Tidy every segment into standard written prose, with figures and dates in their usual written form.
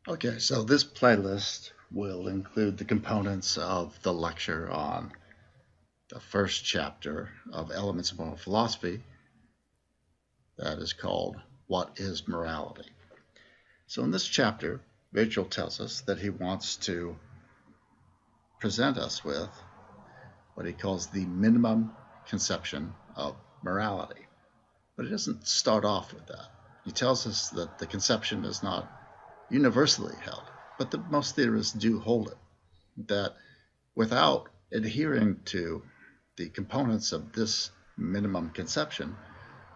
Okay, so this playlist will include the components of the lecture on the first chapter of Elements of Moral Philosophy that is called What is Morality? So in this chapter, Rachel tells us that he wants to present us with what he calls the minimum conception of morality. But he doesn't start off with that. He tells us that the conception is not universally held, but that most theorists do hold it. That without adhering to the components of this minimum conception,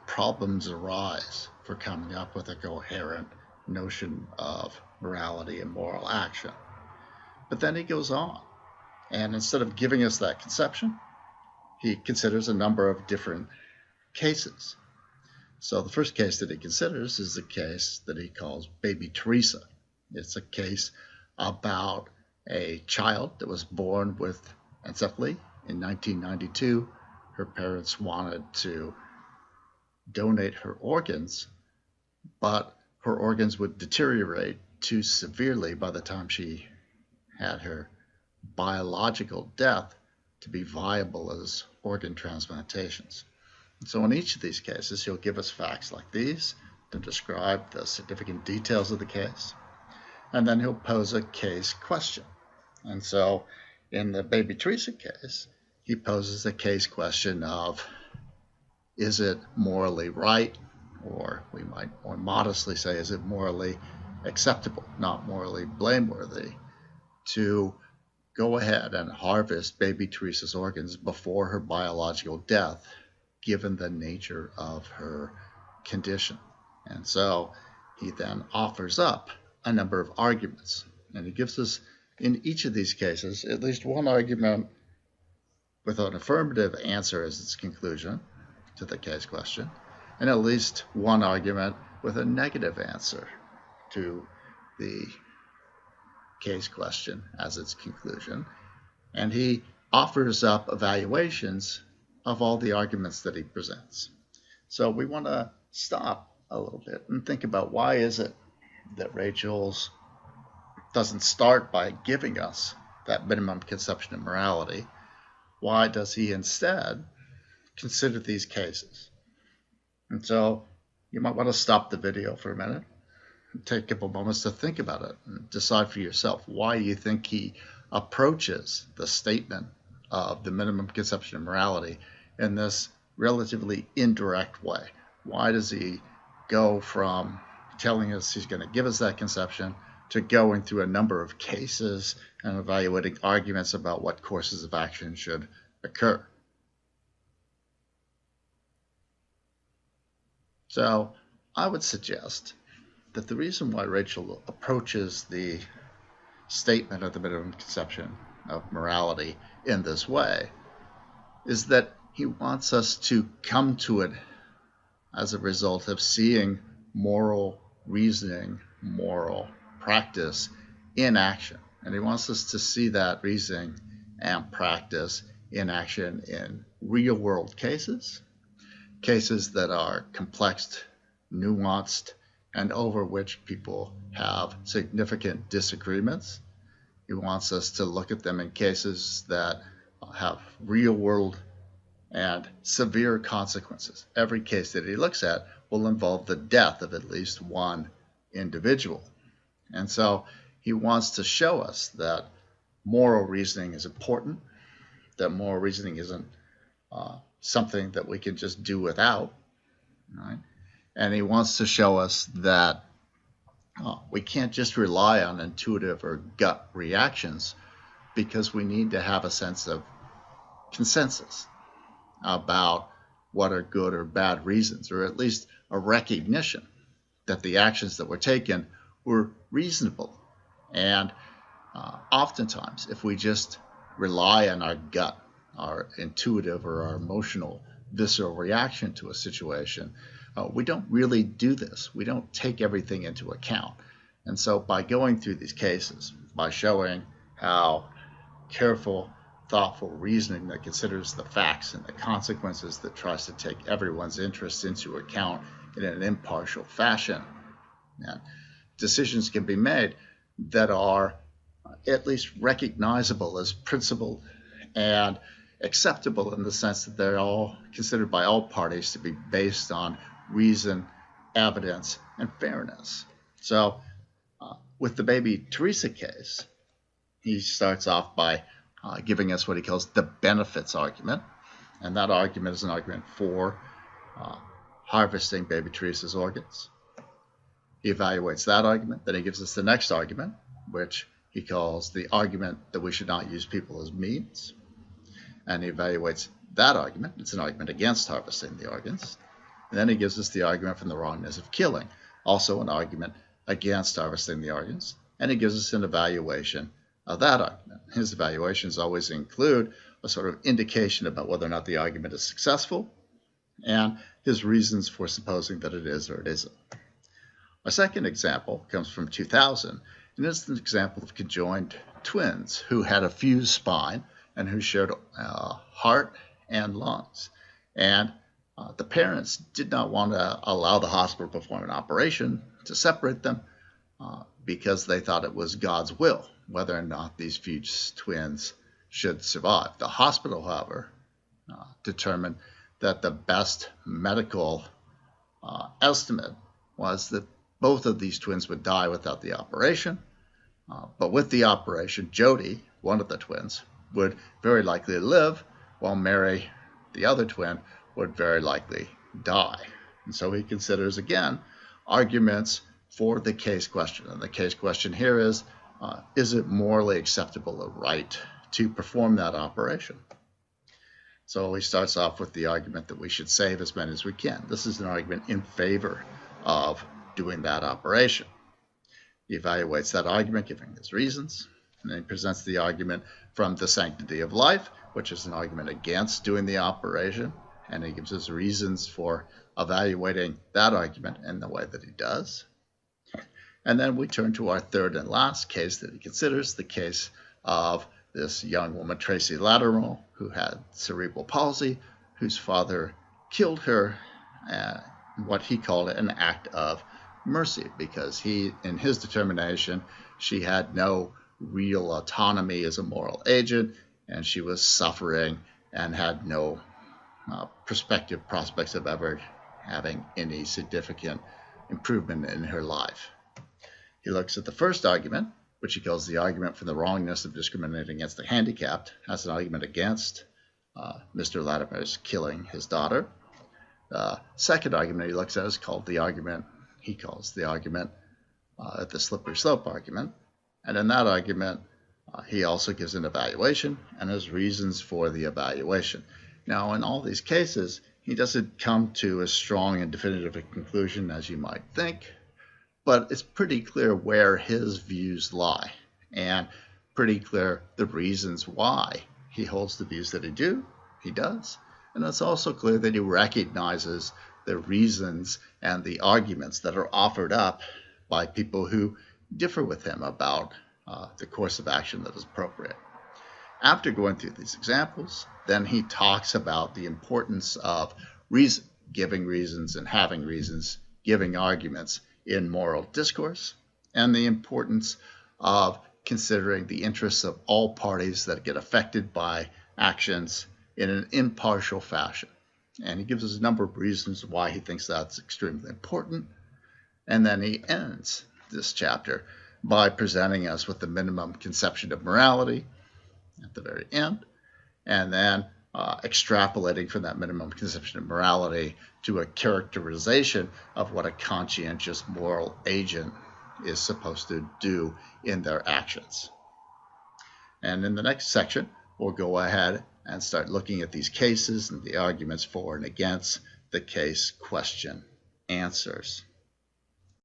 problems arise for coming up with a coherent notion of morality and moral action. But then he goes on, and instead of giving us that conception, he considers a number of different cases. So the first case that he considers is the case that he calls Baby Teresa. It's a case about a child that was born with encephaly in 1992. Her parents wanted to donate her organs, but her organs would deteriorate too severely by the time she had her biological death to be viable as organ transplantations. So in each of these cases, he'll give us facts like these to describe the significant details of the case, and then he'll pose a case question. And so in the Baby Teresa case, he poses a case question of, is it morally right, or we might more modestly say, is it morally acceptable, not morally blameworthy, to go ahead and harvest Baby Teresa's organs before her biological death, given the nature of her condition. And so he then offers up a number of arguments, and he gives us, in each of these cases, at least one argument with an affirmative answer as its conclusion to the case question, and at least one argument with a negative answer to the case question as its conclusion. And he offers up evaluations of all the arguments that he presents. So we want to stop a little bit and think about, why is it that Rachel's doesn't start by giving us that minimum conception of morality? Why does he instead consider these cases? And so you might want to stop the video for a minute and take a couple moments to think about it and decide for yourself why you think he approaches the statement of the minimum conception of morality in this relatively indirect way. Why does he go from telling us he's going to give us that conception to going through a number of cases and evaluating arguments about what courses of action should occur? So I would suggest that the reason why Rachel approaches the statement of the minimum conception of morality in this way is that he wants us to come to it as a result of seeing moral reasoning, moral practice in action. And he wants us to see that reasoning and practice in action in real world cases, cases that are complex, nuanced, and over which people have significant disagreements. He wants us to look at them in cases that have real world and severe consequences. Every case that he looks at will involve the death of at least one individual. And so he wants to show us that moral reasoning is important, that moral reasoning isn't something that we can just do without, right? And he wants to show us that we can't just rely on intuitive or gut reactions, because we need to have a sense of consensus about what are good or bad reasons, or at least a recognition that the actions that were taken were reasonable. And oftentimes, if we just rely on our gut, our intuitive or our emotional visceral reaction to a situation, we don't really do this. We don't take everything into account. And so by going through these cases, by showing how careful, thoughtful reasoning that considers the facts and the consequences, that tries to take everyone's interests into account in an impartial fashion, and decisions can be made, that are at least recognizable as principled and acceptable in the sense that they're all considered by all parties to be based on reason, evidence, and fairness. So with the baby Teresa case, he starts off by giving us what he calls the benefits argument. And that argument is an argument for harvesting baby Teresa's organs. He evaluates that argument. Then he gives us the next argument, which he calls the argument that we should not use people as means. And he evaluates that argument. It's an argument against harvesting the organs. And then he gives us the argument from the wrongness of killing, also an argument against harvesting the organs. And he gives us an evaluation of that argument. His evaluations always include a sort of indication about whether or not the argument is successful and his reasons for supposing that it is or it isn't. Our second example comes from 2000, and it's an example of conjoined twins who had a fused spine and who shared heart and lungs. And the parents did not want to allow the hospital to perform an operation to separate them because they thought it was God's will whether or not these fused twins should survive. The hospital, however, determined that the best medical estimate was that both of these twins would die without the operation. But with the operation, Jody, one of the twins, would very likely live, while Mary, the other twin, would very likely die. And so he considers, again, arguments for the case question. And the case question here is it morally acceptable or right to perform that operation? So he starts off with the argument that we should save as many as we can. This is an argument in favor of doing that operation. He evaluates that argument, giving his reasons, and then he presents the argument from the sanctity of life, which is an argument against doing the operation, and he gives us reasons for evaluating that argument in the way that he does. And then we turn to our third and last case that he considers, the case of this young woman, Tracy Latimer, who had cerebral palsy, whose father killed her, what he called an act of mercy, because he, in his determination, she had no real autonomy as a moral agent, and she was suffering and had no prospects of ever having any significant improvement in her life. He looks at the first argument, which he calls the argument for the wrongness of discriminating against the handicapped, as an argument against Mr. Latimer's killing his daughter. The second argument he looks at is called the argument, he calls the argument the slippery slope argument. And in that argument, he also gives an evaluation and his reasons for the evaluation. Now, in all these cases, he doesn't come to as strong and definitive a conclusion as you might think, but it's pretty clear where his views lie and pretty clear the reasons why he holds the views that he does. And it's also clear that he recognizes the reasons and the arguments that are offered up by people who differ with him about the course of action that is appropriate. After going through these examples, then he talks about the importance of reason, giving reasons and having reasons, giving arguments in moral discourse, and the importance of considering the interests of all parties that get affected by actions in an impartial fashion. And he gives us a number of reasons why he thinks that's extremely important. And then he ends this chapter by presenting us with the minimum conception of morality at the very end, and then extrapolating from that minimum conception of morality to a characterization of what a conscientious moral agent is supposed to do in their actions. And in the next section, we'll go ahead and start looking at these cases and the arguments for and against the case question answers.